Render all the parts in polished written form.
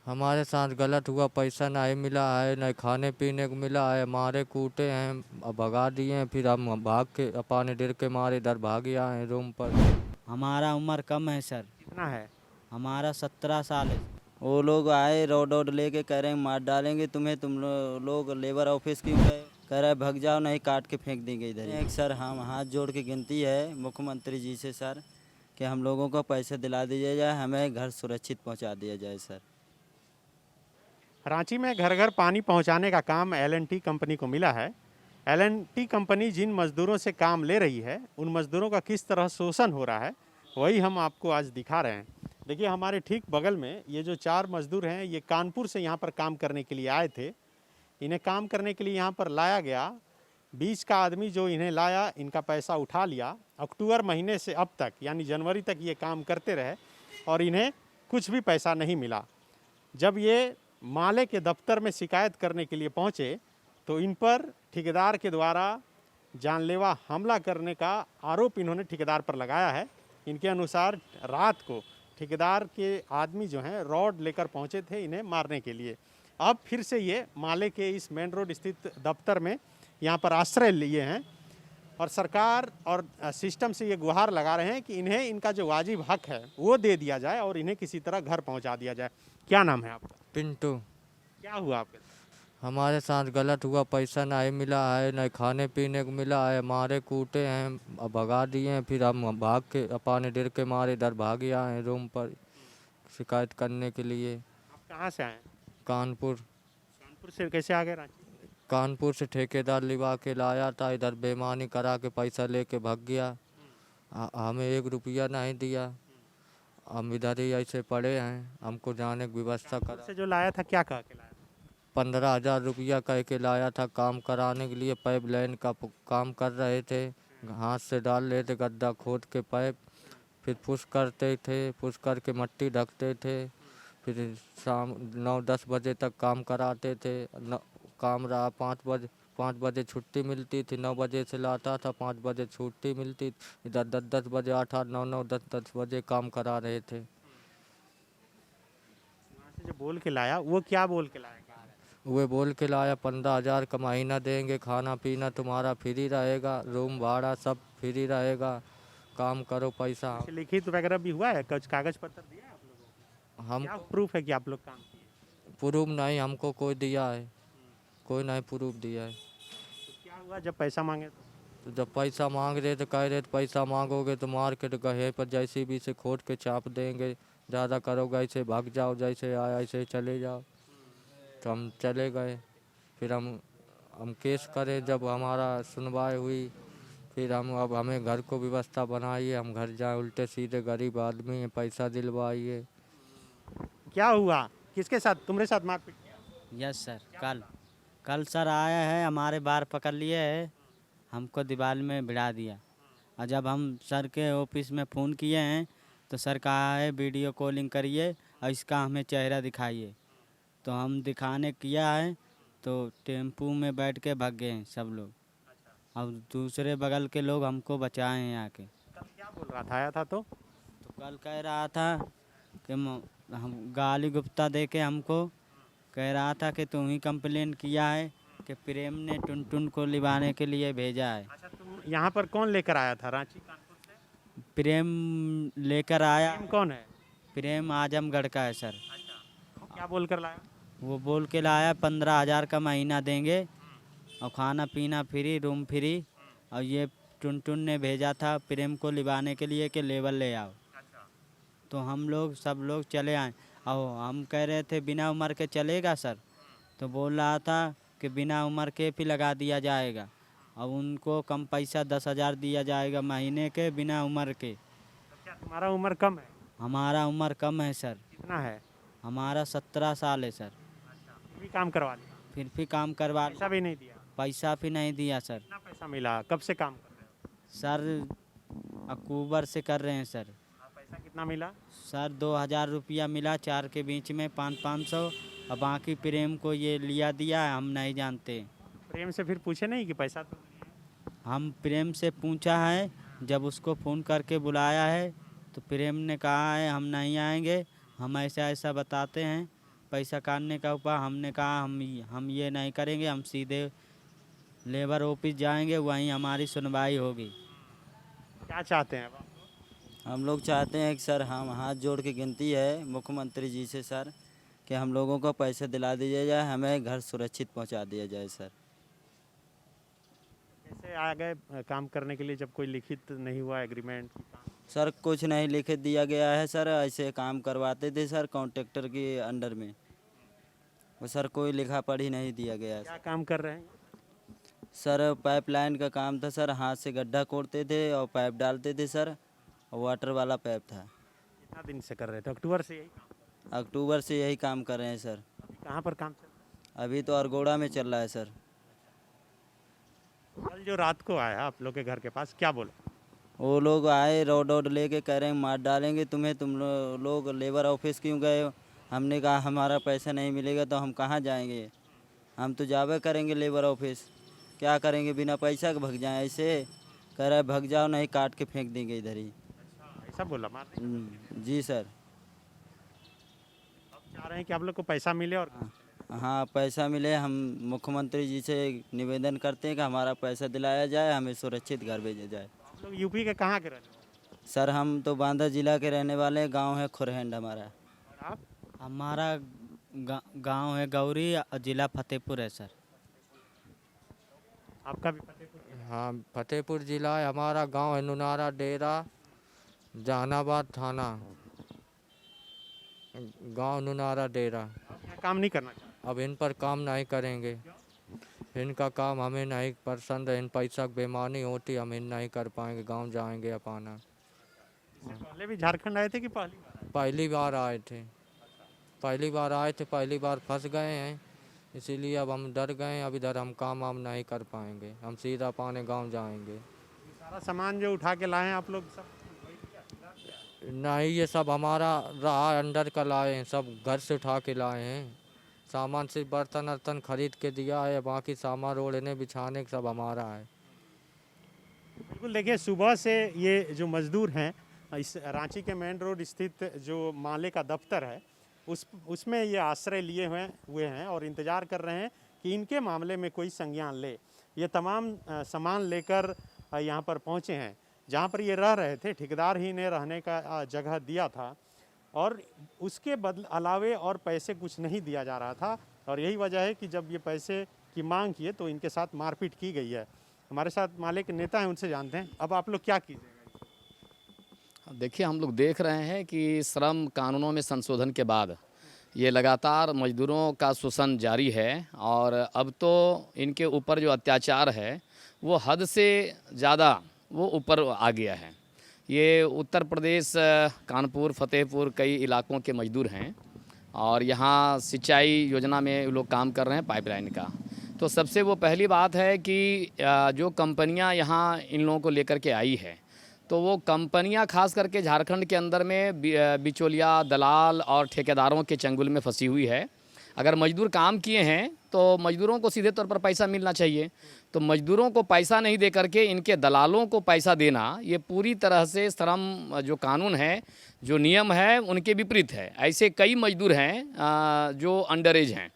हमारे साथ गलत हुआ, पैसा नहीं मिला है, नहीं खाने पीने को मिला है, मारे कूटे हैं, अब भगा दिए हैं, फिर हम भाग के अपने डर के मारे इधर भाग आए हैं रूम पर। हमारा उम्र कम है सर। कितना है? हमारा 17 साल है। वो लोग आए रोड वोड लेके कह रहे हैं मार डालेंगे तुम्हें, लोग लेबर ऑफिस क्यों गए, कह रहे भग जाओ नहीं काट के फेंक देंगे इधर। एक सर हम हाथ जोड़ के गिनती है मुख्यमंत्री जी से सर कि हम लोगों को पैसे दिला दिया जाए, हमें घर सुरक्षित पहुंचा दिया जाए सर। रांची में घर घर पानी पहुंचाने का काम L&T कंपनी को मिला है। L&T कंपनी जिन मजदूरों से काम ले रही है उन मजदूरों का किस तरह शोषण हो रहा है वही हम आपको आज दिखा रहे हैं। देखिए हमारे ठीक बगल में ये जो 4 मजदूर हैं ये कानपुर से यहाँ पर काम करने के लिए आए थे। इन्हें काम करने के लिए यहाँ पर लाया गया। बीच का आदमी जो इन्हें लाया इनका पैसा उठा लिया। अक्टूबर महीने से अब तक यानी जनवरी तक ये काम करते रहे और इन्हें कुछ भी पैसा नहीं मिला। जब ये माले के दफ्तर में शिकायत करने के लिए पहुंचे तो इन पर ठेकेदार के द्वारा जानलेवा हमला करने का आरोप इन्होंने ठेकेदार पर लगाया है। इनके अनुसार रात को ठेकेदार के आदमी जो हैं रॉड लेकर पहुंचे थे इन्हें मारने के लिए। अब फिर से ये माले के इस मेन रोड स्थित दफ्तर में यहाँ पर आश्रय लिए हैं और सरकार और सिस्टम से ये गुहार लगा रहे हैं कि इन्हें इनका जो वाजिब हक है वो दे दिया जाए और इन्हें किसी तरह घर पहुँचा दिया जाए। क्या नाम है आपका? पिंटू। क्या हुआ आपके? हमारे साथ गलत हुआ, पैसा नहीं मिला है, नहीं खाने पीने को मिला है, मारे कूटे हैं, अब भगा दिए हैं, फिर हम भाग के अपने डर के मारे इधर भाग आए हैं रूम पर शिकायत करने के लिए। आप कहाँ से आए? कानपुर। कानपुर से कैसे आ गए रांची? कानपुर से ठेकेदार लिवा के लाया था, इधर बेईमानी करा के पैसा लेके भाग गया। हमें 1 रुपया नहीं दिया। हम इधर ही ऐसे पड़े हैं, हमको जाने की व्यवस्था करा। से जो लाया था क्या कह के लाया? 15,000 रुपया कह के लाया था काम कराने के लिए। पाइप लाइन का काम कर रहे थे, हाथ से डाल रहे थे गड्ढा खोद के पाइप, फिर फुस करते थे, फुस करके मट्टी ढकते थे, फिर शाम 9-10 बजे तक काम कराते थे। काम रहा 5 बजे छुट्टी मिलती थी, 9 बजे से लाता था, 5 बजे छुट्टी मिलती। इधर 10-10 बजे 8-8 9-9 10-10 बजे काम करा रहे थे। वहाँ से जो बोल के लाया वो क्या बोल के लाया? वे बोल के लाया 15,000 का महीना देंगे, खाना पीना तुम्हारा फ्री रहेगा, रूम भाड़ा सब फ्री रहेगा, काम करो पैसा। लिखित वगैरह भी हुआ है? कुछ कागज पत्र दिया है आप लोगों को? हम क्या प्रूफ है कि आप लोग काम किए? प्रूफ नहीं हमको कोई दिया है, कोई नहीं प्रूफ दिया है। तो क्या हुआ जब पैसा मांगे तो जब पैसा मांग रहे तो कह रहे थे पैसा मांगोगे तो मार के तो गहे पर जैसे भी से खोद के चाप देंगे, ज़्यादा करोगे ऐसे भाग जाओ, जैसे आया ऐसे चले जाओ। तो हम चले गए। फिर हम केस करे, जब हमारा सुनवाई हुई फिर अब हमें घर को व्यवस्था बनाइए, हम घर जाए, उल्टे सीधे गरीब आदमी हैं, पैसा दिलवाइए। क्या हुआ? किसके साथ? तुम्हारे साथ मारपीट किया? Yes sir. कल सर आया है, हमारे बार पकड़ लिए है, हमको दीवार में भिड़ा दिया। और जब हम सर के ऑफिस में फ़ोन किए हैं तो सर कहा है वीडियो कॉलिंग करिए और इसका हमें चेहरा दिखाइए। तो हम दिखाने किया है तो टेम्पू में बैठ के भाग गए हैं सब लोग। अब दूसरे बगल के लोग हमको बचाए हैं आके। कल क्या बोल रहा था? आया था तो कल कह रहा था कि हम गाली गुप्ता दे के हमको कह रहा था कि तुम ही कंप्लेन किया है कि प्रेम ने टुनटुन को लिवाने के लिए भेजा है। अच्छा, तुम यहाँ पर कौन लेकर आया था रांची कानपुर से? प्रेम लेकर आया। प्रेम कौन है? प्रेम आजमगढ़ का है सर। अच्छा, क्या बोल कर लाया? वो बोल के लाया 15,000 का महीना देंगे और खाना पीना फ्री, रूम फ्री। और ये टुनटुन ने भेजा था प्रेम को लिवाने के लिए कि लेबर ले आओ। तो हम लोग सब लोग चले आए और हम कह रहे थे बिना उम्र के चलेगा सर? तो बोल रहा था कि बिना उम्र के भी लगा दिया जाएगा। अब उनको कम पैसा 10,000 दिया जाएगा महीने के बिना उम्र के। तो क्या तुम्हारा उम्र कम है? हमारा उम्र कम है सर। कितना है? हमारा 17 साल है सर। फिर भी काम करवा लिया? फिर भी काम करवा, पैसा भी नहीं दिया? पैसा भी नहीं दिया सर। कितना पैसा मिला? कब से काम कर रहे हो? सर अक्टूबर से कर रहे हैं सर। पैसा कितना मिला? सर 2,000 रुपया मिला 4 के बीच में, 500 और बाकी प्रेम को ये लिया दिया है, हम नहीं जानते। प्रेम से फिर पूछे नहीं कि पैसा तो? हम प्रेम से पूछा है, जब उसको फ़ोन करके बुलाया है तो प्रेम ने कहा है हम नहीं आएंगे, हम ऐसा ऐसा बताते हैं पैसा काटने का उपाय। हमने कहा हम ये नहीं करेंगे, हम सीधे लेबर ऑफिस जाएंगे, वहीं हमारी सुनवाई होगी। क्या चाहते हैं अब आप? हम लोग चाहते हैं कि सर, हम हाथ जोड़ के विनती है मुख्यमंत्री जी से सर, कि हम लोगों को पैसे दिला दिया जाए, हमें घर सुरक्षित पहुंचा दिया जाए सर। कैसे आ गए काम करने के लिए जब कोई लिखित नहीं हुआ एग्रीमेंट? सर कुछ नहीं लिखित दिया गया है सर, ऐसे काम करवाते थे सर कॉन्ट्रैक्टर के अंडर में, वो सर कोई लिखा पढ़ी नहीं दिया गया है। क्या काम कर रहे हैं? सर पाइपलाइन का काम था सर, हाथ से गड्ढा कोड़ते थे और पाइप डालते थे सर, और वाटर वाला पाइप था। कितना दिन से कर रहे थे? अक्टूबर से यही काम? अक्टूबर से यही काम कर रहे हैं सर। अभी कहाँ पर काम चल रहा अभी तो अरगोड़ा में चल रहा है सर। है? कल जो रात को आया आप लोग के घर के पास, क्या बोला? वो लोग आए रोड वोड लेके, कह रहे हैं मार डालेंगे तुम्हें, तुम लोग लेबर ऑफिस क्यों गए हो? हमने कहा हमारा पैसा नहीं मिलेगा तो हम कहाँ जाएंगे, हम तो जावे करेंगे लेबर ऑफिस, क्या करेंगे बिना पैसा के भग जाएं ऐसे? कह रहा है भग जाओ नहीं काट के फेंक देंगे इधर ही। ऐसा बोला मारने? जी सर। अब चाह रहे हैं कि आप लोग को पैसा मिले और हाँ पैसा मिले। हम मुख्यमंत्री जी से निवेदन करते हैं कि हमारा पैसा दिलाया जाए, हमें सुरक्षित घर भेजा जाए। आप लोग यूपी के कहाँ के रहने वाले? सर हम तो बांदा जिला के रहने वाले हैं, गांव है खुरहंड हमारा। और आप? हमारा गांव है गौरी, जिला फतेहपुर है सर। आपका भी फतेहपुर? हाँ, फतेहपुर जिला है, हमारा गांव है नुनारा डेरा, जहानाबाद थाना, गांव नुनारा डेरा। आप यहाँ काम नहीं करना चाहते? अब इन पर काम नहीं करेंगे, इनका काम हमें नहीं पसंद है, इन पैसा की बेईमानी होती, हम इन नहीं कर पाएंगे, गांव जाएंगे अपना। इससे पहले भी झारखंड आए थे कि पहली बार? पहली बार आए थे, पहली बार फंस गए हैं, इसीलिए अब हम डर गए हैं, अब इधर हम काम वाम नहीं कर पाएंगे, हम सीधा अपने गांव जाएंगे। ये सारा सामान जो उठा के लाए हैं आप लोग सब? नहीं, ये सब हमारा रहा, अंडर का लाए हैं, सब घर से उठा के लाए हैं। सामान सिर्फ बर्तन वर्तन खरीद के दिया है, बाकी सामान ओढ़ने बिछाने का सब हमारा है। बिल्कुल, देखिए सुबह से ये जो मजदूर हैं, इस रांची के मेन रोड स्थित जो माले का दफ्तर है उसमें ये आश्रय लिए हुए हैं और इंतज़ार कर रहे हैं कि इनके मामले में कोई संज्ञान ले। ये तमाम सामान लेकर यहाँ पर पहुँचे हैं, जहाँ पर ये रह रहे थे, ठेकेदार ही ने रहने का जगह दिया था और उसके अलावे और पैसे कुछ नहीं दिया जा रहा था, और यही वजह है कि जब ये पैसे की मांग किए तो इनके साथ मारपीट की गई है। हमारे साथ माले के नेता हैं, उनसे जानते हैं। अब आप लोग क्या कीजिएगा? देखिए, हम लोग देख रहे हैं कि श्रम कानूनों में संशोधन के बाद ये लगातार मजदूरों का शोषण जारी है और अब तो इनके ऊपर जो अत्याचार है वो हद से ज़्यादा वो ऊपर आ गया है। ये उत्तर प्रदेश कानपुर, फतेहपुर कई इलाकों के मजदूर हैं और यहाँ सिंचाई योजना में वो लोग काम कर रहे हैं पाइपलाइन का। तो सबसे वो पहली बात है कि जो कंपनियाँ यहाँ इन लोगों को लेकर के आई है, तो वो कंपनियां खास करके झारखंड के अंदर में बिचौलिया, दलाल और ठेकेदारों के चंगुल में फंसी हुई है। अगर मजदूर काम किए हैं तो मजदूरों को सीधे तौर पर पैसा मिलना चाहिए, तो मजदूरों को पैसा नहीं दे करके इनके दलालों को पैसा देना, ये पूरी तरह से श्रम जो कानून है, जो नियम है, उनके विपरीत है। ऐसे कई मजदूर हैं जो अंडर एज हैं,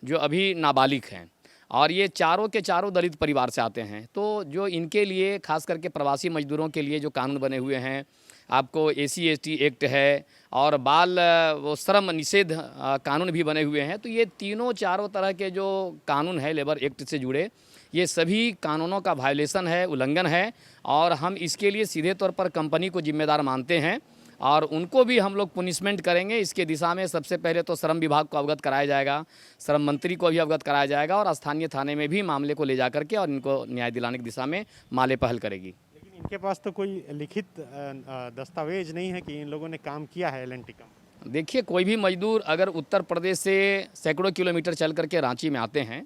जो अभी नाबालिग हैं, और ये चारों के चारों दलित परिवार से आते हैं। तो जो इनके लिए खास करके प्रवासी मजदूरों के लिए जो कानून बने हुए हैं, आपको SC/ST एक्ट है और बाल वो श्रम निषेध कानून भी बने हुए हैं। तो ये तीनों चारों तरह के जो कानून है लेबर एक्ट से जुड़े, ये सभी कानूनों का वायलेशन है, उल्लंघन है, और हम इसके लिए सीधे तौर पर कंपनी को जिम्मेदार मानते हैं और उनको भी हम लोग पनिशमेंट करेंगे। इसके दिशा में सबसे पहले तो श्रम विभाग को अवगत कराया जाएगा, श्रम मंत्री को भी अवगत कराया जाएगा और स्थानीय थाने में भी मामले को ले जा करके और इनको न्याय दिलाने की दिशा में माले पहल करेगी। लेकिन इनके पास तो कोई लिखित दस्तावेज नहीं है कि इन लोगों ने काम किया है L&T का। देखिए, कोई भी मजदूर अगर उत्तर प्रदेश से सैकड़ों किलोमीटर चल करके रांची में आते हैं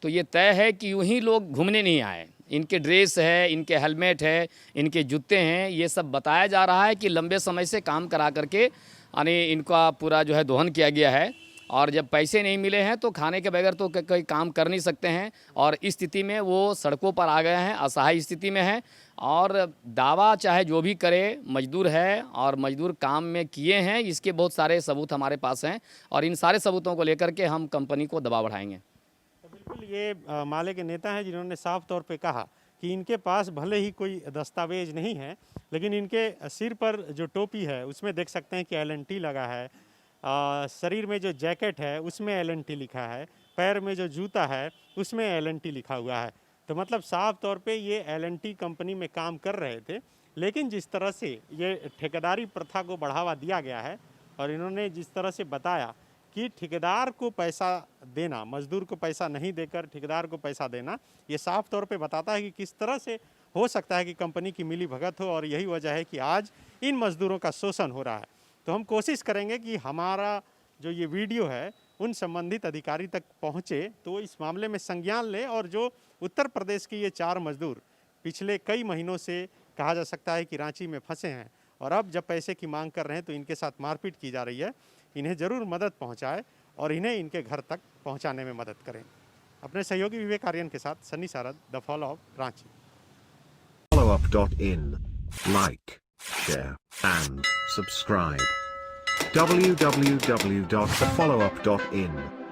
तो ये तय है कि यूँ ही लोग घूमने नहीं आए। इनके ड्रेस है, इनके हेलमेट है, इनके जूते हैं, ये सब बताया जा रहा है कि लंबे समय से काम करा करके यानी इनका पूरा जो है दोहन किया गया है और जब पैसे नहीं मिले हैं तो खाने के बगैर तो कोई काम कर नहीं सकते हैं। और इस स्थिति में वो सड़कों पर आ गए हैं, असहाय स्थिति में है। और दावा चाहे जो भी करे, मजदूर है और मजदूर काम में किए हैं, इसके बहुत सारे सबूत हमारे पास हैं और इन सारे सबूतों को लेकर के हम कंपनी को दबाव बढ़ाएंगे। तो बिल्कुल ये माले के नेता हैं जिन्होंने साफ तौर पे कहा कि इनके पास भले ही कोई दस्तावेज नहीं है, लेकिन इनके सिर पर जो टोपी है उसमें देख सकते हैं कि LNT लगा है। शरीर में जो जैकेट है उसमें LNT लिखा है, पैर में जो जूता है उसमें LNT लिखा हुआ है। तो मतलब साफ तौर पे ये LNT कंपनी में काम कर रहे थे। लेकिन जिस तरह से ये ठेकेदारी प्रथा को बढ़ावा दिया गया है और इन्होंने जिस तरह से बताया कि ठेकेदार को पैसा देना, मजदूर को पैसा नहीं देकर ठेकेदार को पैसा देना, ये साफ तौर पे बताता है कि किस तरह से हो सकता है कि कंपनी की मिली भगत हो। और यही वजह है कि आज इन मजदूरों का शोषण हो रहा है। तो हम कोशिश करेंगे कि हमारा जो ये वीडियो है उन संबंधित अधिकारी तक पहुँचे तो इस मामले में संज्ञान ले। और जो उत्तर प्रदेश के ये 4 मजदूर पिछले कई महीनों से कहा जा सकता है कि रांची में फंसे हैं और अब जब पैसे की मांग कर रहे हैं तो इनके साथ मारपीट की जा रही है, इन्हें ज़रूर मदद पहुंचाए और इन्हें इनके घर तक पहुंचाने में मदद करें। अपने सहयोगी विवेक आर्यन के साथ Sunny Sarad, the followup, Ranchi. followup.in. Like, share, and subscribe. www.thefollowup.in